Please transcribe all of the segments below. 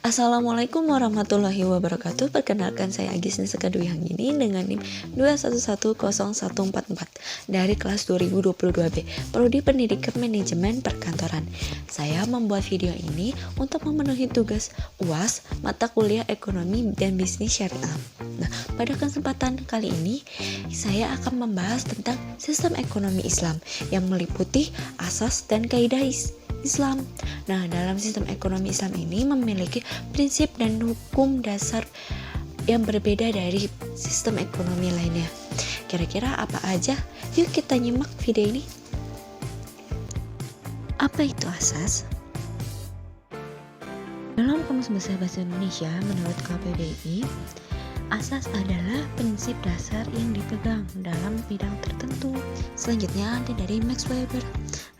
Assalamualaikum warahmatullahi wabarakatuh. Perkenalkan, saya Agis Niseka Dwi Hanggini dengan NIM 2110144 dari kelas 2022B Prodi Pendidikan Manajemen Perkantoran. Saya membuat video ini untuk memenuhi tugas UAS mata kuliah Ekonomi dan Bisnis Syariah. Nah, pada kesempatan kali ini saya akan membahas tentang sistem ekonomi Islam yang meliputi asas dan kaidah Islam. Nah, dalam sistem ekonomi Islam ini memiliki prinsip dan hukum dasar yang berbeda dari sistem ekonomi lainnya. Kira-kira apa aja? Yuk kita nyimak video ini. Apa itu asas? Dalam Kamus Besar Bahasa Indonesia menurut KBBI, asas adalah prinsip dasar yang dipegang dalam bidang tertentu. Selanjutnya ada dari Max Weber.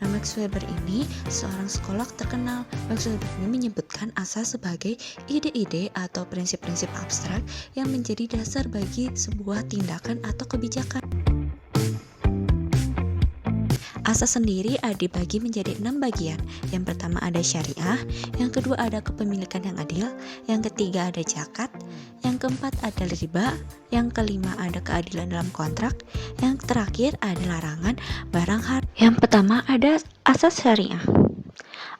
Nah, Max Weber ini seorang psikolog terkenal. Max Weber ini menyebutkan asas sebagai ide-ide atau prinsip-prinsip abstrak yang menjadi dasar bagi sebuah tindakan atau kebijakan. Asas sendiri dibagi menjadi 6 bagian. Yang pertama ada syariah, yang kedua ada kepemilikan yang adil, yang ketiga ada zakat, yang keempat ada riba, yang kelima ada keadilan dalam kontrak, yang terakhir ada larangan barang haram. Yang pertama ada asas syariah.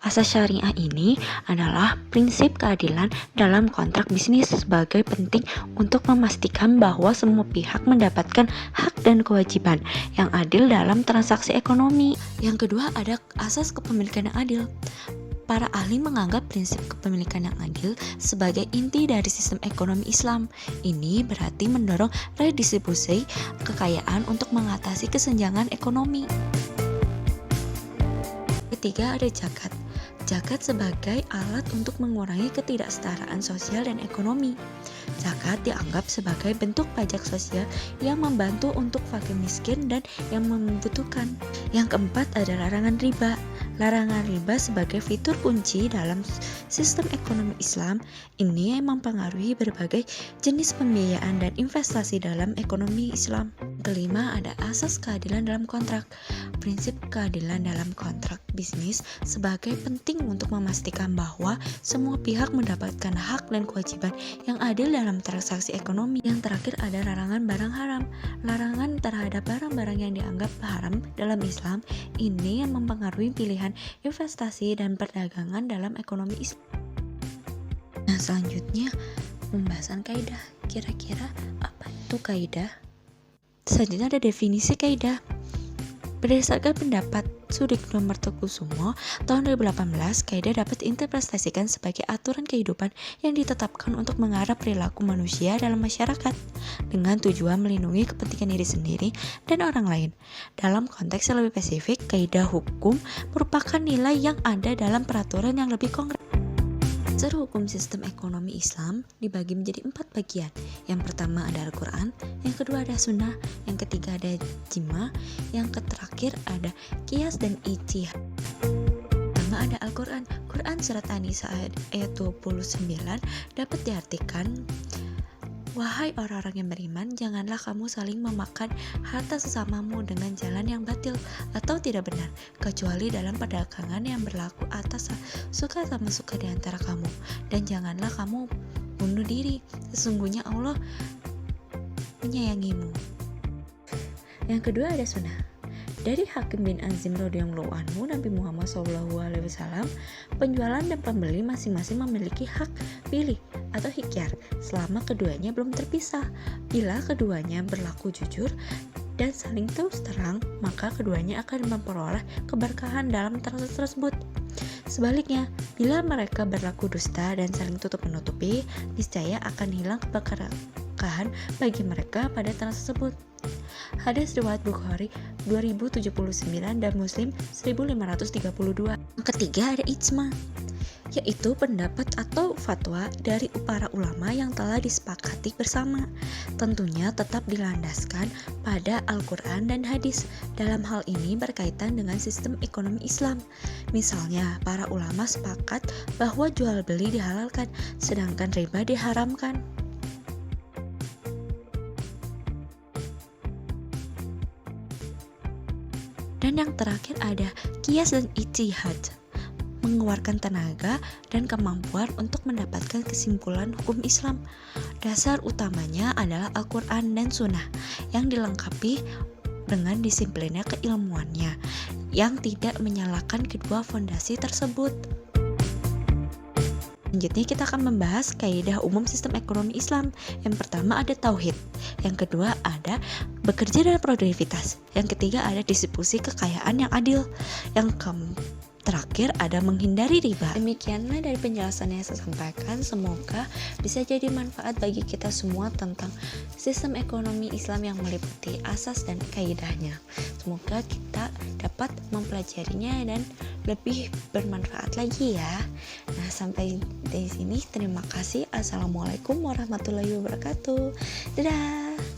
Asas syariah ini adalah prinsip keadilan dalam kontrak bisnis sebagai penting untuk memastikan bahwa semua pihak mendapatkan hak dan kewajiban yang adil dalam transaksi ekonomi. Yang kedua ada asas kepemilikan yang adil. Para ahli menganggap prinsip kepemilikan yang adil sebagai inti dari sistem ekonomi Islam. Ini berarti mendorong redistribusi kekayaan untuk mengatasi kesenjangan ekonomi. Ketiga ada zakat. Zakat sebagai alat untuk mengurangi ketidaksetaraan sosial dan ekonomi. Zakat dianggap sebagai bentuk pajak sosial yang membantu untuk fakir miskin dan yang membutuhkan. Yang keempat ada larangan riba. Larangan riba sebagai fitur kunci dalam sistem ekonomi Islam ini mempengaruhi berbagai jenis pembiayaan dan investasi dalam ekonomi Islam. Kelima ada asas keadilan dalam kontrak. Prinsip keadilan dalam kontrak bisnis sebagai penting untuk memastikan bahwa semua pihak mendapatkan hak dan kewajiban yang adil dalam transaksi ekonomi. Yang terakhir ada larangan barang haram. Larangan terhadap barang-barang yang dianggap haram dalam Islam ini yang mempengaruhi pilihan investasi dan perdagangan dalam ekonomi Islam. Nah, selanjutnya pembahasan kaidah. Kira-kira apa itu kaidah? Selanjutnya ada definisi kaidah. Berdasarkan pendapat Sudikno Mertokusumo tahun 2018, kaidah dapat diinterpretasikan sebagai aturan kehidupan yang ditetapkan untuk mengarah perilaku manusia dalam masyarakat dengan tujuan melindungi kepentingan diri sendiri dan orang lain. Dalam konteks yang lebih spesifik, kaidah hukum merupakan nilai yang ada dalam peraturan yang lebih konkret. Dasar hukum sistem ekonomi Islam dibagi menjadi 4 bagian. Yang pertama ada Al-Quran, yang kedua ada Sunnah, yang ketiga ada Ijma, yang terakhir ada Qiyas dan Ijtihad. Pertama ada Al-Quran. Quran surat An-Nisa ayat 29 dapat diartikan, wahai orang-orang yang beriman, janganlah kamu saling memakan harta sesamamu dengan jalan yang batil atau tidak benar, kecuali dalam perdagangan yang berlaku atas suka sama suka di antara kamu. Dan janganlah kamu bunuh diri, sesungguhnya Allah menyayangimu. Yang kedua ada Sunnah. Dari Hakim bin Azim radhiyallahu anhu, Nabi Muhammad SAW, penjualan dan pembeli masing-masing memiliki hak pilih atau hikhyar selama keduanya belum terpisah. Bila keduanya berlaku jujur dan saling terus terang, maka keduanya akan memperoleh keberkahan dalam transaksi tersebut. Sebaliknya, bila mereka berlaku dusta dan saling tutup menutupi, niscaya akan hilang keberkahan bagi mereka pada transaksi tersebut. Hadis riwayat Bukhari 2079 dan Muslim 1532. Yang ketiga ada ijma, yaitu pendapat atau fatwa dari para ulama yang telah disepakati bersama. Tentunya tetap dilandaskan pada Al-Quran dan hadis. Dalam hal ini berkaitan dengan sistem ekonomi Islam. Misalnya, para ulama sepakat bahwa jual beli dihalalkan, sedangkan riba diharamkan. Dan yang terakhir ada Qiyas dan Ijtihad. mengeluarkan tenaga dan kemampuan untuk mendapatkan kesimpulan hukum Islam. Dasar utamanya adalah Al-Quran dan Sunnah yang dilengkapi dengan disiplinnya keilmuannya yang tidak menyalahkan kedua fondasi tersebut. Selanjutnya kita akan membahas kaidah umum sistem ekonomi Islam. Yang pertama ada tauhid, yang kedua ada bekerja dan produktivitas, yang ketiga ada distribusi kekayaan yang adil, yang terakhir ada menghindari riba. Demikianlah dari penjelasan yang saya sampaikan, semoga bisa jadi manfaat bagi kita semua tentang sistem ekonomi Islam yang meliputi asas dan kaidahnya. Semoga kita dapat mempelajarinya dan lebih bermanfaat lagi ya. Nah, sampai di sini terima kasih. Assalamualaikum warahmatullahi wabarakatuh. Dadah.